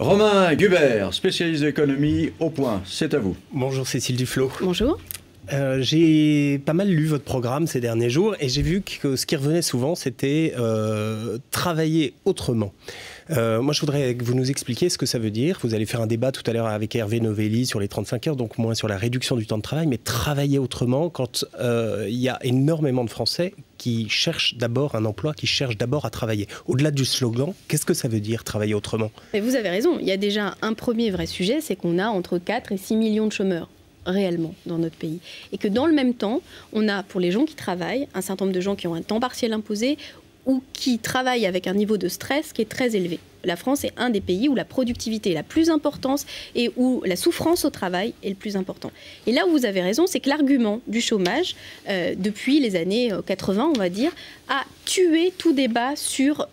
Romain Gubert, spécialiste d'économie au point, c'est à vous. Bonjour Cécile Duflot. Bonjour. J'ai pas mal lu votre programme ces derniers jours et j'ai vu que ce qui revenait souvent, c'était travailler autrement. Moi, je voudrais que vous nous expliquiez ce que ça veut dire. Vous allez faire un débat tout à l'heure avec Hervé Novelli sur les 35 heures, donc moins sur la réduction du temps de travail, mais travailler autrement quand il y a énormément de Français qui cherchent d'abord un emploi, qui cherchent d'abord à travailler. Au-delà du slogan, qu'est-ce que ça veut dire travailler autrement? Mais vous avez raison, il y a déjà un premier vrai sujet, c'est qu'on a entre 4 et 6 millions de chômeurs réellement dans notre pays. Et que dans le même temps, on a pour les gens qui travaillent, un certain nombre de gens qui ont un temps partiel imposé ou qui travaillent avec un niveau de stress qui est très élevé. La France est un des pays où la productivité est la plus importante et où la souffrance au travail est le plus important. Et là où vous avez raison, c'est que l'argument du chômage, depuis les années 80, on va dire, a tué tout débat sur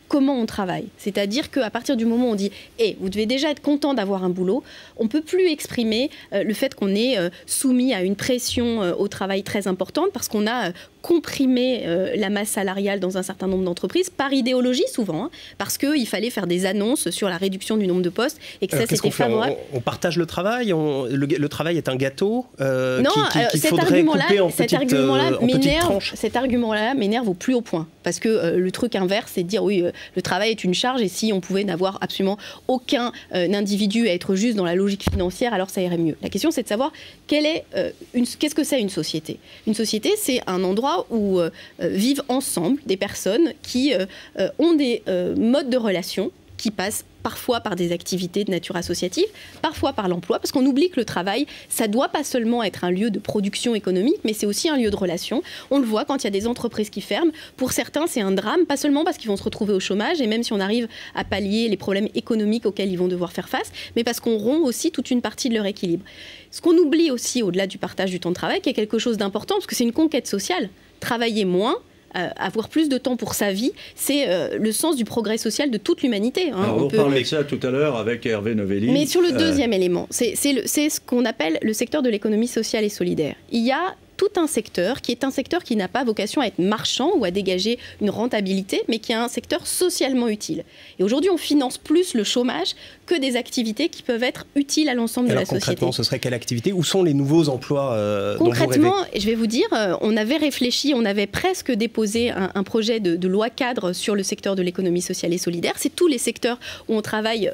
comment on travaille. C'est-à-dire qu'à partir du moment où on dit « vous devez déjà être content d'avoir un boulot », on ne peut plus exprimer le fait qu'on est soumis à une pression au travail très importante parce qu'on a comprimé la masse salariale dans un certain nombre d'entreprises, par idéologie souvent, hein, parce qu'il fallait faire des annonces sur la réduction du nombre de postes et que ça c'était favorable. On partage le travail, le travail est un gâteau non, qu'il faudrait couper en petites tranches. Cet argument-là m'énerve au plus haut point. Parce que le truc inverse, c'est de dire oui, le travail est une charge et si on pouvait n'avoir absolument aucun individu à être juste dans la logique financière, alors ça irait mieux. La question, c'est de savoir qu'est-ce que c'est une société. Une société, c'est un endroit où vivent ensemble des personnes qui ont des modes de relation qui passent parfois par des activités de nature associative, parfois par l'emploi, parce qu'on oublie que le travail, ça ne doit pas seulement être un lieu de production économique, mais c'est aussi un lieu de relation. On le voit quand il y a des entreprises qui ferment. Pour certains, c'est un drame, pas seulement parce qu'ils vont se retrouver au chômage, et même si on arrive à pallier les problèmes économiques auxquels ils vont devoir faire face, mais parce qu'on rompt aussi toute une partie de leur équilibre. Ce qu'on oublie aussi, au-delà du partage du temps de travail, qui est quelque chose d'important, parce que c'est une conquête sociale. Travailler moins, avoir plus de temps pour sa vie, c'est le sens du progrès social de toute l'humanité. Hein. On parlait de ça tout à l'heure avec Hervé Novelli. Mais sur le deuxième élément, c'est ce qu'on appelle le secteur de l'économie sociale et solidaire. Il y a tout un secteur qui n'a pas vocation à être marchand ou à dégager une rentabilité, mais qui est un secteur socialement utile. Et aujourd'hui, on finance plus le chômage que des activités qui peuvent être utiles à l'ensemble de la société. Concrètement, ce serait quelle activité? Où sont les nouveaux emplois concrètement, je vais vous dire, on avait réfléchi, on avait presque déposé un projet de loi cadre sur le secteur de l'économie sociale et solidaire. C'est tous les secteurs où on travaille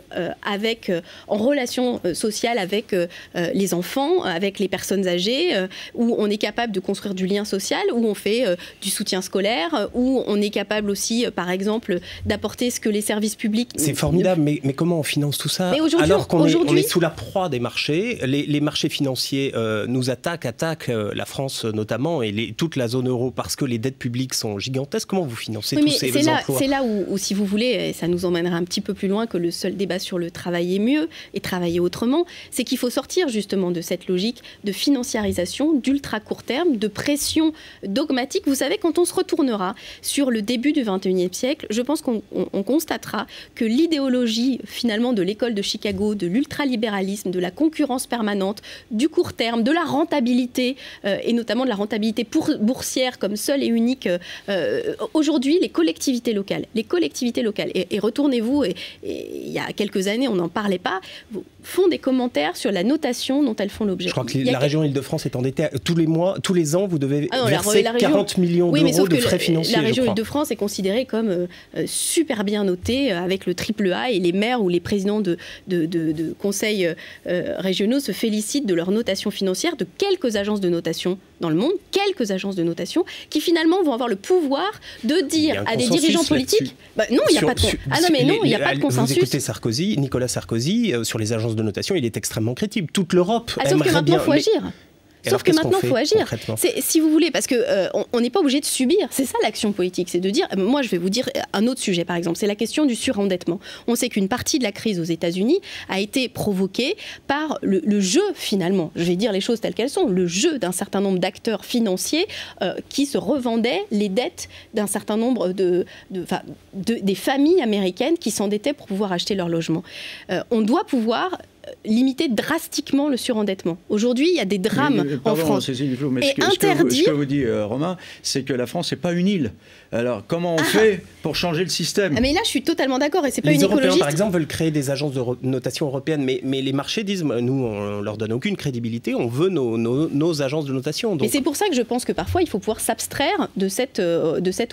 en relation sociale avec les enfants, avec les personnes âgées, où on est capable de construire du lien social, où on fait du soutien scolaire, où on est capable aussi, par exemple, d'apporter ce que les services publics... C'est formidable, mais comment on finance tout ça alors qu'on est sous la proie des marchés? Les marchés financiers nous attaquent la France notamment, et toute la zone euro, parce que les dettes publiques sont gigantesques. Comment vous financez tous ces emplois? C'est là où, si vous voulez, ça nous emmènera un petit peu plus loin que le seul débat sur le travailler mieux et travailler autrement, c'est qu'il faut sortir justement de cette logique de financiarisation, d'ultra court terme, de pression dogmatique. Vous savez, quand on se retournera sur le début du XXIe siècle, je pense qu'on constatera que l'idéologie finalement de l'école de Chicago, de l'ultralibéralisme, de la concurrence permanente, du court terme, de la rentabilité, et notamment de la rentabilité boursière comme seule et unique, aujourd'hui, les collectivités locales, et retournez-vous, et il y a quelques années, on n'en parlait pas, font des commentaires sur la notation dont elles font l'objet. Je crois que la région Île-de-France est endettée tous les mois, tous les ans, vous devez verser 40 millions d'euros de frais financiers. La région Île-de-France est considérée comme super bien notée, avec le triple A, et les maires ou les présidents de conseils régionaux se félicitent de leur notation financière, de quelques agences de notation dans le monde, quelques agences de notation, qui finalement vont avoir le pouvoir de dire à des dirigeants politiques... non, il n'y a pas de consensus. Vous écoutez Nicolas Sarkozy, sur les agences de notation, il est extrêmement critique. Toute l'Europe aimerait bien... Sauf que maintenant, il faut agir. Sauf que maintenant, il faut agir. Si vous voulez, parce qu'on n'est pas obligé de subir. C'est ça l'action politique, c'est de dire... Moi, je vais vous dire un autre sujet, par exemple. C'est la question du surendettement. On sait qu'une partie de la crise aux États-Unis a été provoquée par le jeu, finalement. Je vais dire les choses telles qu'elles sont. Le jeu d'un certain nombre d'acteurs financiers qui se revendaient les dettes d'un certain nombre des familles américaines qui s'endettaient pour pouvoir acheter leur logement. On doit pouvoir limiter drastiquement le surendettement. Aujourd'hui, il y a des drames en France. Cécile Duflot, mais ce que vous dit Romain, c'est que la France n'est pas une île. Alors, comment on fait pour changer le système? Mais là, je suis totalement d'accord, et c'est pas une écologiste. Les Européens, par exemple, veulent créer des agences de notation européennes, mais les marchés disent, nous, on leur donne aucune crédibilité, on veut nos agences de notation. Donc... Et c'est pour ça que je pense que parfois, il faut pouvoir s'abstraire de cette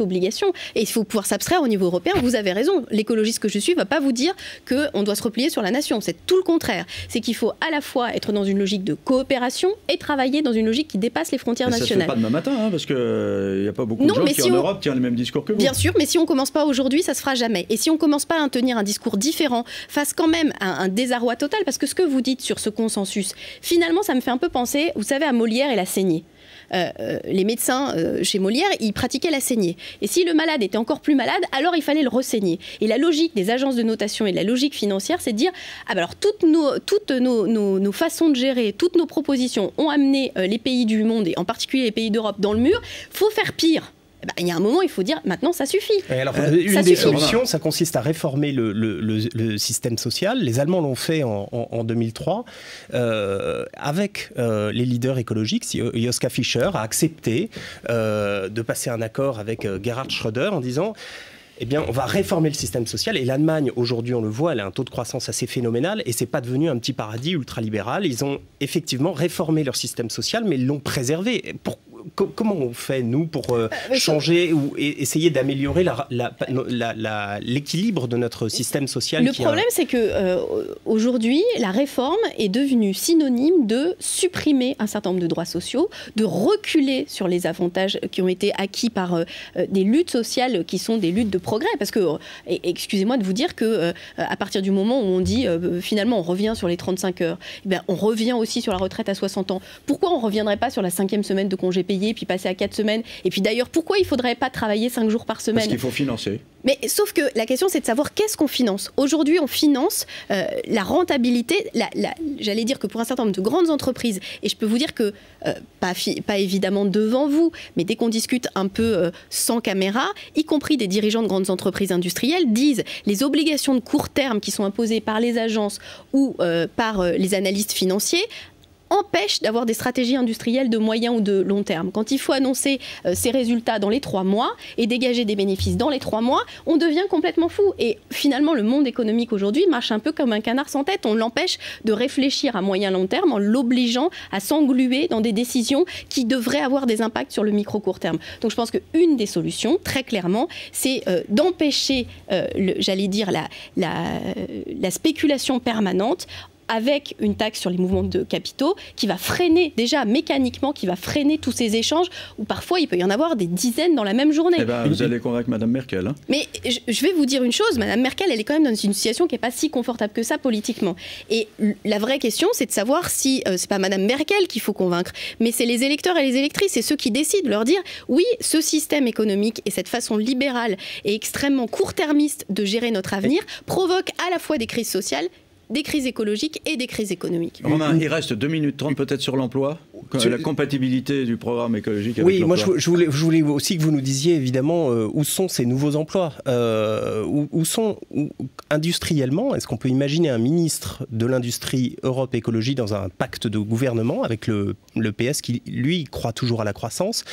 obligation. Et il faut pouvoir s'abstraire au niveau européen. Vous avez raison, l'écologiste que je suis ne va pas vous dire qu'on doit se replier sur la nation. C'est tout le contraire. C'est qu'il faut à la fois être dans une logique de coopération et travailler dans une logique qui dépasse les frontières nationales. Ça ne se fait pas demain matin, parce qu'il n'y a pas beaucoup de gens qui, en Europe, tiennent le même discours que vous. Bien sûr, mais si on ne commence pas aujourd'hui, ça ne se fera jamais. Et si on ne commence pas à tenir un discours différent, face quand même à un désarroi total, parce que ce que vous dites sur ce consensus, finalement, ça me fait un peu penser, vous savez, à Molière et la saignée. Les médecins chez Molière, ils pratiquaient la saignée. Et si le malade était encore plus malade, alors il fallait le ressaigner. Et la logique des agences de notation et de la logique financière, c'est de dire, alors toutes nos façons de gérer, toutes nos propositions ont amené les pays du monde, et en particulier les pays d'Europe, dans le mur. Il faut faire pire. Il y a un moment, il faut dire, maintenant, ça suffit. Et alors, une des solutions, ça consiste à réformer le système social. Les Allemands l'ont fait en 2003, avec les leaders écologiques. Joschka Fischer a accepté de passer un accord avec Gerhard Schröder en disant... Eh bien, on va réformer le système social. Et l'Allemagne, aujourd'hui, on le voit, elle a un taux de croissance assez phénoménal. Et ce n'est pas devenu un petit paradis ultralibéral. Ils ont effectivement réformé leur système social, mais ils l'ont préservé. Comment on fait, nous, pour changer ou essayer d'améliorer l'équilibre de notre système social? Le problème, c'est qu'aujourd'hui, la réforme est devenue synonyme de supprimer un certain nombre de droits sociaux, de reculer sur les avantages qui ont été acquis par des luttes sociales qui sont des luttes de progrès. Parce que, excusez-moi de vous dire que à partir du moment où on dit finalement on revient sur les 35 heures, on revient aussi sur la retraite à 60 ans. Pourquoi on ne reviendrait pas sur la 5e semaine de congé payé, puis passer à 4 semaines? Et puis d'ailleurs, pourquoi il ne faudrait pas travailler 5 jours par semaine? Parce qu'il faut financer. Mais sauf que la question, c'est de savoir qu'est-ce qu'on finance. Aujourd'hui, on finance la rentabilité. J'allais dire que pour un certain nombre de grandes entreprises, et je peux vous dire que, pas évidemment devant vous, mais dès qu'on discute un peu sans caméra, y compris des dirigeants de grandes entreprises industrielles, disent les obligations de court terme qui sont imposées par les agences ou par les analystes financiers empêche d'avoir des stratégies industrielles de moyen ou de long terme. Quand il faut annoncer ses résultats dans les 3 mois et dégager des bénéfices dans les 3 mois, on devient complètement fou. Et finalement, le monde économique aujourd'hui marche un peu comme un canard sans tête. On l'empêche de réfléchir à moyen long terme en l'obligeant à s'engluer dans des décisions qui devraient avoir des impacts sur le micro-court terme. Donc je pense qu'une des solutions, très clairement, c'est d'empêcher, j'allais dire, la spéculation permanente avec une taxe sur les mouvements de capitaux qui va freiner, déjà mécaniquement, qui va freiner tous ces échanges où parfois il peut y en avoir des dizaines dans la même journée. Eh ben, vous allez convaincre Mme Merkel. Hein. Mais je vais vous dire une chose, Mme Merkel, elle est quand même dans une situation qui n'est pas si confortable que ça politiquement. Et la vraie question, c'est de savoir si, c'est pas Mme Merkel qu'il faut convaincre, mais c'est les électeurs et les électrices, c'est ceux qui décident, leur dire, oui, ce système économique et cette façon libérale et extrêmement court-termiste de gérer notre avenir provoque à la fois des crises sociales, des crises écologiques et des crises économiques. Romain, il reste 2 minutes 30 peut-être sur l'emploi, la compatibilité du programme écologique avec l'emploi. Oui, moi je voulais aussi que vous nous disiez évidemment où sont ces nouveaux emplois, industriellement, est-ce qu'on peut imaginer un ministre de l'industrie Europe Écologie dans un pacte de gouvernement avec le PS qui, lui, croit toujours à la croissance?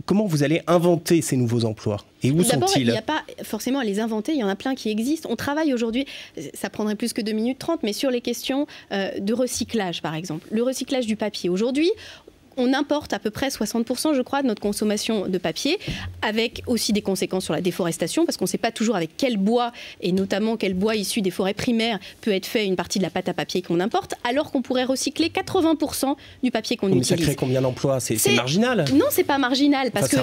Comment vous allez inventer ces nouveaux emplois? Et où sont-ils? D'abord, il n'y a pas forcément à les inventer, il y en a plein qui existent. On travaille aujourd'hui, ça prendrait plus que 2 minutes 30, mais sur les questions de recyclage, par exemple. Le recyclage du papier. Aujourd'hui, on importe à peu près 60%, je crois, de notre consommation de papier, avec aussi des conséquences sur la déforestation, parce qu'on ne sait pas toujours avec quel bois, et notamment quel bois issu des forêts primaires, peut être fait une partie de la pâte à papier qu'on importe, alors qu'on pourrait recycler 80% du papier qu'on utilise. Mais ça crée combien d'emplois? C'est marginal? Non, c'est pas marginal, parce que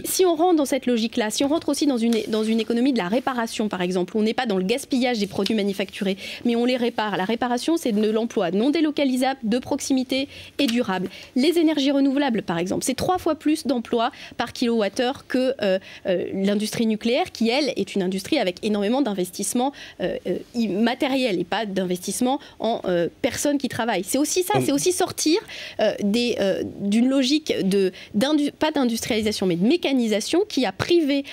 si on rentre dans cette logique-là, si on rentre aussi dans une économie de la réparation, par exemple, où on n'est pas dans le gaspillage des produits manufacturés, mais on les répare. La réparation, c'est de l'emploi non délocalisable, de proximité et durable. durable. Les énergies renouvelables, par exemple, c'est 3 fois plus d'emplois par kilowattheure que l'industrie nucléaire, qui, elle, est une industrie avec énormément d'investissements matériels et pas d'investissements en personnes qui travaillent. C'est aussi ça, c'est aussi sortir d'une logique pas d'industrialisation, mais de mécanisation qui a privé,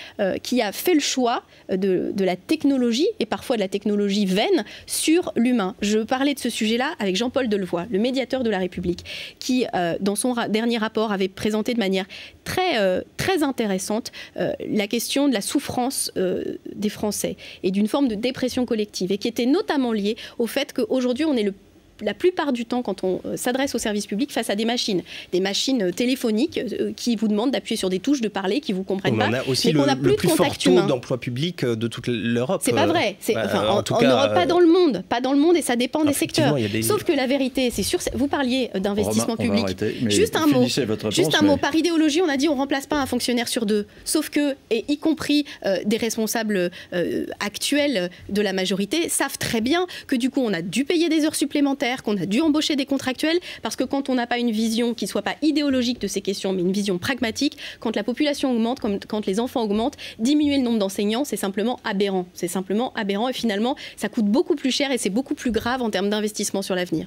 qui a fait le choix de la technologie, et parfois de la technologie vaine, sur l'humain. Je parlais de ce sujet-là avec Jean-Paul Delevoye, le médiateur de la République, qui, dans son dernier rapport, avait présenté de manière très intéressante la question de la souffrance des Français et d'une forme de dépression collective, et qui était notamment liée au fait qu'aujourd'hui, on est la plupart du temps, quand on s'adresse au service public, face à des machines téléphoniques qui vous demandent d'appuyer sur des touches, de parler, qui ne vous comprennent pas. On a aussi le plus fort taux d'emploi public de toute l'Europe. C'est pas vrai. En Europe, pas dans le monde, et ça dépend des secteurs. Sauf que la vérité, c'est sûr. Vous parliez d'investissement public. Juste un mot. Par idéologie, on a dit on ne remplace pas un fonctionnaire sur 2. Sauf que, et y compris des responsables actuels de la majorité, savent très bien que du coup, on a dû payer des heures supplémentaires, qu'on a dû embaucher des contractuels, parce que quand on n'a pas une vision qui ne soit pas idéologique de ces questions, mais une vision pragmatique, quand la population augmente, quand les enfants augmentent, diminuer le nombre d'enseignants, c'est simplement aberrant. Et finalement, ça coûte beaucoup plus cher et c'est beaucoup plus grave en termes d'investissement sur l'avenir.